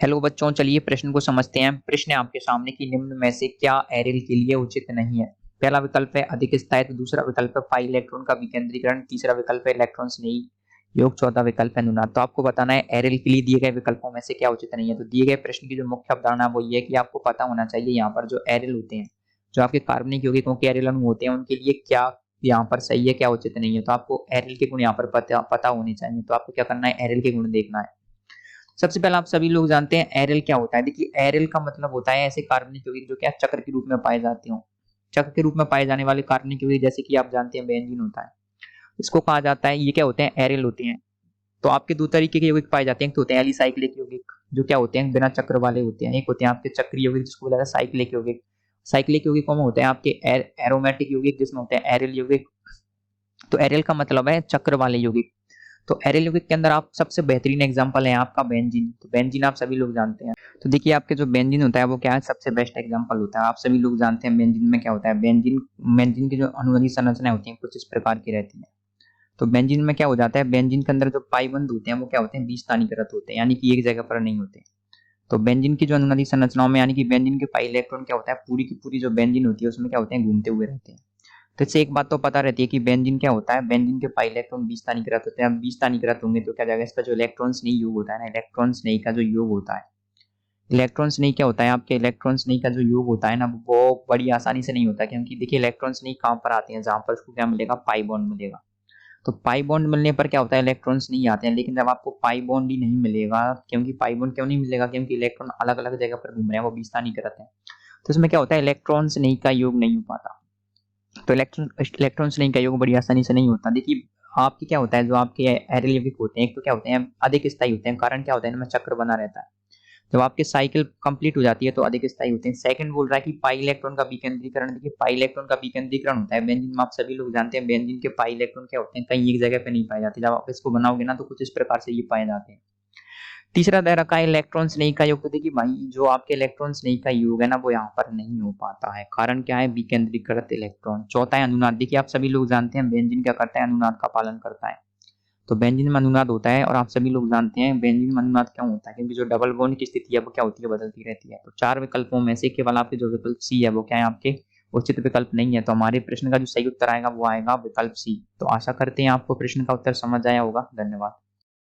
Hello बच्चों, चलिए प्रश्न को समझते हैं। प्रश्न है आपके सामने कि निम्न में से क्या एरिल के लिए उचित नहीं है। पहला विकल्प है अधिक स्थायित्व, दूसरा विकल्प है पाई इलेक्ट्रॉन का विकेंद्रीकरण, तीसरा विकल्प है इलेक्ट्रॉन स्नेही योग, चौथा विकल्प है अनुनाद। तो आपको बताना है एरिल के लिए दिए गए विकल्पों में से क्या उचित नहीं है। तो दिए गए प्रश्न की जो मुख्य अवधारणा वो ये है कि आपको पता होना चाहिए यहाँ पर जो एरिल होते हैं, जो आपके कार्बनिक यौगिकों के एरिल अणु होते हैं, उनके लिए क्या यहाँ पर सही है, क्या उचित नहीं है। तो आपको एरिल के गुण यहाँ पर पता होने चाहिए। तो आपको क्या करना है, एरिल के गुण देखना है। सबसे पहले आप सभी लोग जानते हैं एरिल क्या होता है। देखिए एरिल का मतलब होता है ऐसे कार्बनिक यौगिक जो क्या चक्र के रूप में पाए जाते हो। चक्र के रूप में पाए जाने वाले कार्बनिक यौगिक जैसे कि आप जानते हैं बेंजीन होता है, इसको कहा जाता है, ये क्या होते हैं, एरिल होते हैं। तो आपके दो तरीके के यौगिक पाए जाते हैं, एक तो होते हैं एलिसाइक्लिक यौगिक जो क्या होते हैं बिना चक्र वाले होते हैं, एक होते हैं आपके चक्रीय यौगिक जिसको बोला जाता है साइक्लिक यौगिक। साइक्लिक यौगिकों में होते हैं आपके एरोमेटिक यौगिक जिसमें होते हैं एरिल यौगिक। तो एरिल का मतलब है चक्र वाले यौगिक। तो एरिल यौगिक के अंदर आप सबसे बेहतरीन एग्जांपल है आपका बेंजीन। तो बेंजीन आप सभी लोग जानते हैं। तो देखिए आपके जो बेंजीन होता है वो क्या है, सबसे बेस्ट एग्जांपल होता है। आप सभी लोग जानते हैं बेंजीन में क्या होता है। बेंजीन बेंजीन की जो अणुओं की संरचना होती है कुछ इस प्रकार की रहती है। तो बेंजीन में क्या हो जाता है, बेंजीन के अंदर जो पाई बंध होते हैं वो क्या होते हैं, 20 स्थानीयकृत होते हैं, यानी कि एक जगह पर नहीं होते। तो बेंजीन की जो अनुनादी संरचनाओं में यानी कि बेंजीन के पाई इलेक्ट्रॉन क्या होता है, पूरी की पूरी जो बेंजीन होती है उसमें क्या होते हैं, घूमते हुए रहते हैं। तो इससे एक बात तो पता रहती है कि बेंजीन क्या होता है, बेंजीन के पाई इलेक्ट्रॉन 20 स्थानीयकृत होते हैं। 20 स्थानीयकृत होंगे तो क्या जाएगा, इसका जो इलेक्ट्रॉन स्नेही योग होता है ना, इलेक्ट्रॉन स्नेही का जो योग होता है, इलेक्ट्रॉन स्नेही क्या होता है, आपके इलेक्ट्रॉन स्नेही का जो योग होता है ना वो बड़ी आसानी से नहीं होता। क्योंकि देखिए इलेक्ट्रॉन स्नेही कहां पर आते हैं, जहां पर उसको क्या मिलेगा, पाई बॉन्ड मिलेगा। तो पाई बॉन्ड मिलने पर क्या होता है, इलेक्ट्रॉन्स नहीं आते हैं। लेकिन जब आपको पाई बॉन्ड ही नहीं मिलेगा, क्योंकि पाई बॉन्ड क्यों नहीं मिलेगा, क्योंकि इलेक्ट्रॉन अलग अलग जगह पर घूम रहे हैं, वो 20 स्थानीयकृत हैं। तो इसमें क्या होता है, इलेक्ट्रॉन्स नहीं का योग नहीं हो पाता। तो इलेक्ट्रॉन्स नहीं का योग बड़ी आसानी से नहीं होता। देखिए आपके क्या होता है, जो आपके एरिल यौगिक होते हैं, एक तो क्या होते हैं अधिक स्थायी होते हैं, कारण क्या होता है इनमें चक्र बना रहता है। जब आपकी साइकिल कंप्लीट हो जाती है तो अधिक स्थायी होते हैं। सेकंड बोल रहा है कि पाई इलेक्ट्रॉन का विकेंद्रीकरण। देखिए पाई इलेक्ट्रॉन का विकेंद्रीकरण होता है बेंजीन में, आप सभी लोग जानते हैं बेंजीन के पाई इलेक्ट्रॉन क्या होते हैं, कहीं एक जगह पे नहीं पाए जाते। जब आप इसको बनाओगे ना तो कुछ इस प्रकार से ये पाए जाते हैं। तीसरा दे रखा है इलेक्ट्रॉन स्नेही का योग। तो देखिए भाई जो आपके इलेक्ट्रॉन स्नेही का योग है ना वो यहाँ पर नहीं हो पाता है, कारण क्या है, विकेंद्रीकृत इलेक्ट्रॉन। चौथा है अनुनाद। देखिए आप सभी लोग जानते हैं बेंजीन क्या करता है, अनुनाद का पालन करता है। तो बेंजीन में अनुनाद होता है और आप सभी लोग जानते हैं बेंजीन में अनुनाद क्यों होता है, क्योंकि जो डबल बॉन्ड की स्थिति है वो क्या होती है, बदलती रहती है। तो चार विकल्पों में से केवल आपके जो विकल्प सी है वो क्या है, आपके उचित विकल्प नहीं है। तो हमारे प्रश्न का जो सही उत्तर आएगा वो आएगा विकल्प सी। तो आशा करते हैं आपको प्रश्न का उत्तर समझ आया होगा। धन्यवाद।